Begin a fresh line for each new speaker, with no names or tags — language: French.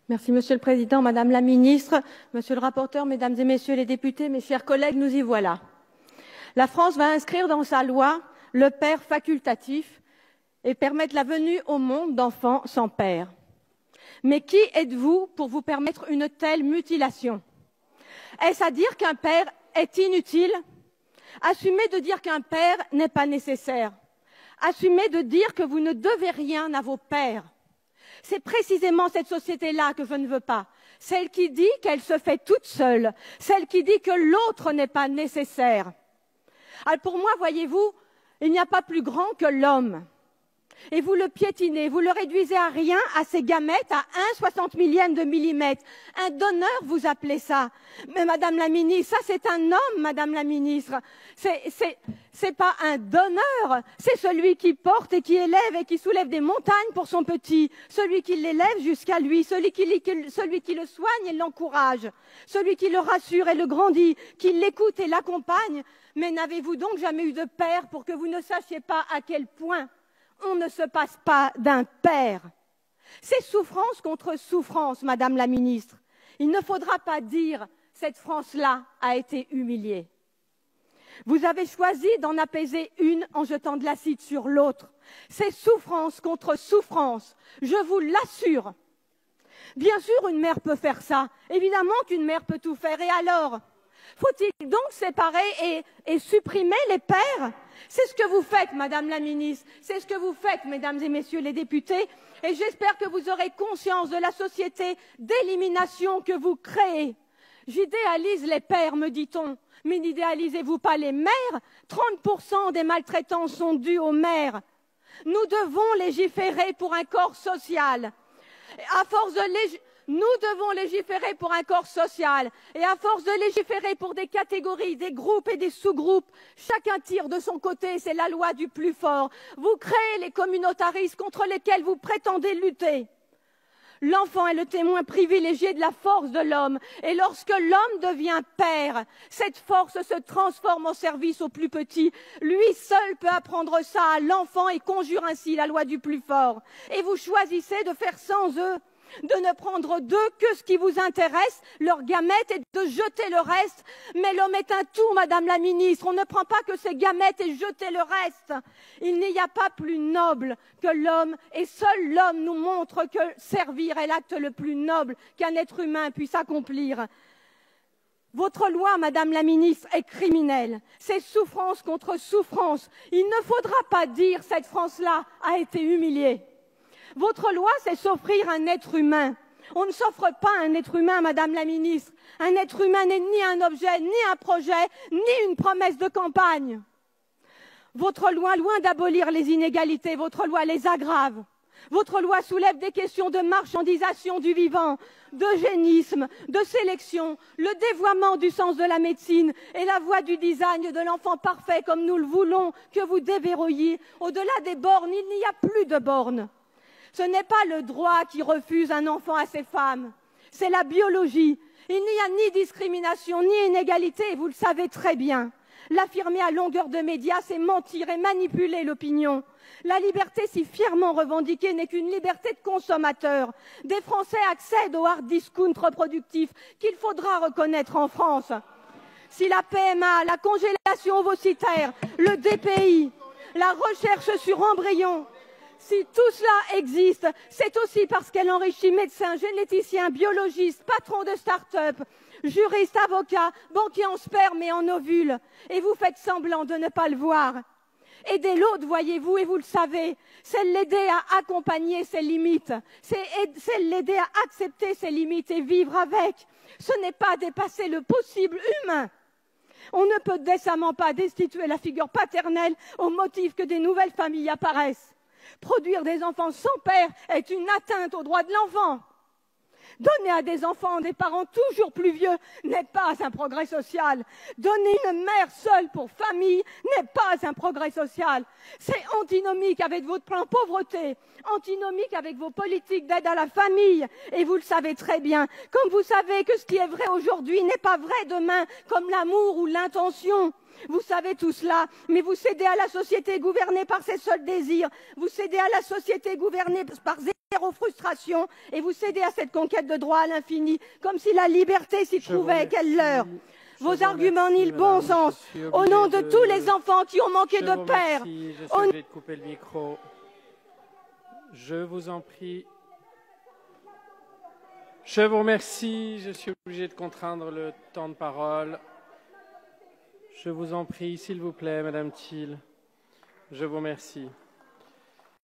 Merci, Monsieur le Président, Madame la Ministre, Monsieur le rapporteur, Mesdames et Messieurs les députés, mes chers collègues, nous y voilà. La France va inscrire dans sa loi le père facultatif et permettre la venue au monde d'enfants sans père. Mais qui êtes-vous pour vous permettre une telle mutilation? Est-ce à dire qu'un père est inutile? Assumez de dire qu'un père n'est pas nécessaire. Assumez de dire que vous ne devez rien à vos pères. C'est précisément cette société-là que je ne veux pas. Celle qui dit qu'elle se fait toute seule. Celle qui dit que l'autre n'est pas nécessaire. Alors pour moi, voyez-vous, il n'y a pas plus grand que l'homme. Et vous le piétinez, vous le réduisez à rien, à ses gamètes, à 1/60 millième de millimètre. Un donneur, vous appelez ça. Mais Madame la Ministre, ça c'est un homme, Madame la Ministre. C'est pas un donneur, c'est celui qui porte et qui élève et qui soulève des montagnes pour son petit. Celui qui l'élève jusqu'à lui, celui qui le soigne et l'encourage. Celui qui le rassure et le grandit, qui l'écoute et l'accompagne. Mais n'avez-vous donc jamais eu de père pour que vous ne sachiez pas à quel point on ne se passe pas d'un père? C'est souffrance contre souffrance, Madame la Ministre. Il ne faudra pas dire « cette France-là a été humiliée ». Vous avez choisi d'en apaiser une en jetant de l'acide sur l'autre. C'est souffrance contre souffrance, je vous l'assure. Bien sûr, une mère peut faire ça. Évidemment qu'une mère peut tout faire. Et alors? Faut-il donc séparer et supprimer les pères? C'est ce que vous faites, Madame la Ministre. C'est ce que vous faites, Mesdames et Messieurs les députés. Et j'espère que vous aurez conscience de la société d'élimination que vous créez. J'idéalise les pères, me dit-on. Mais n'idéalisez-vous pas les mères? 30% des maltraitances sont dues aux mères. Nous devons légiférer pour un corps social. À force de Nous devons légiférer pour un corps social. Et à force de légiférer pour des catégories, des groupes et des sous-groupes, chacun tire de son côté, c'est la loi du plus fort. Vous créez les communautarismes contre lesquels vous prétendez lutter. L'enfant est le témoin privilégié de la force de l'homme. Et lorsque l'homme devient père, cette force se transforme en service au plus petit. Lui seul peut apprendre ça à l'enfant et conjure ainsi la loi du plus fort. Et vous choisissez de faire sans eux, de ne prendre d'eux que ce qui vous intéresse, leurs gamètes, et de jeter le reste. Mais l'homme est un tout, Madame la Ministre. On ne prend pas que ses gamètes et jeter le reste. Il n'y a pas plus noble que l'homme, et seul l'homme nous montre que servir est l'acte le plus noble qu'un être humain puisse accomplir. Votre loi, Madame la Ministre, est criminelle. C'est souffrance contre souffrance. Il ne faudra pas dire cette France-là a été humiliée. Votre loi, c'est s'offrir un être humain. On ne s'offre pas un être humain, Madame la Ministre. Un être humain n'est ni un objet, ni un projet, ni une promesse de campagne. Votre loi, loin d'abolir les inégalités, votre loi les aggrave. Votre loi soulève des questions de marchandisation du vivant, d'eugénisme, de sélection, le dévoiement du sens de la médecine et la voie du design de l'enfant parfait comme nous le voulons que vous déverrouilliez. Au-delà des bornes, il n'y a plus de bornes. Ce n'est pas le droit qui refuse un enfant à ses femmes, c'est la biologie. Il n'y a ni discrimination, ni inégalité, et vous le savez très bien. L'affirmer à longueur de médias, c'est mentir et manipuler l'opinion. La liberté si fièrement revendiquée n'est qu'une liberté de consommateur. Des Français accèdent au hard discount reproductif qu'il faudra reconnaître en France. Si la PMA, la congélation ovocitaire, le DPI, la recherche sur embryons, si tout cela existe, c'est aussi parce qu'elle enrichit médecins, généticiens, biologistes, patrons de start-up, juristes, avocats, banquiers en sperme et en ovules. Et vous faites semblant de ne pas le voir. Aider l'autre, voyez-vous, et vous le savez, c'est l'aider à accompagner ses limites. C'est l'aider à accepter ses limites et vivre avec. Ce n'est pas dépasser le possible humain. On ne peut décemment pas destituer la figure paternelle au motif que des nouvelles familles apparaissent. Produire des enfants sans père est une atteinte aux droits de l'enfant. Donner à des enfants des parents toujours plus vieux n'est pas un progrès social. Donner une mère seule pour famille n'est pas un progrès social. C'est antinomique avec votre plan pauvreté, antinomique avec vos politiques d'aide à la famille. Et vous le savez très bien, comme vous savez que ce qui est vrai aujourd'hui n'est pas vrai demain, comme l'amour ou l'intention. Vous savez tout cela, mais vous cédez à la société gouvernée par ses seuls désirs. Vous cédez à la société gouvernée par zéro frustration et vous cédez à cette conquête de droit à l'infini, comme si la liberté s'y trouvait, quelle leurre. Vos arguments nient le bon sens. Au nom de tous les enfants qui ont manqué de père.
Je suis obligé de couper le micro. Je vous en prie. Je vous remercie. Je suis obligé de contraindre le temps de parole. Je vous en prie, s'il vous plaît, Madame Thiel. Je vous remercie.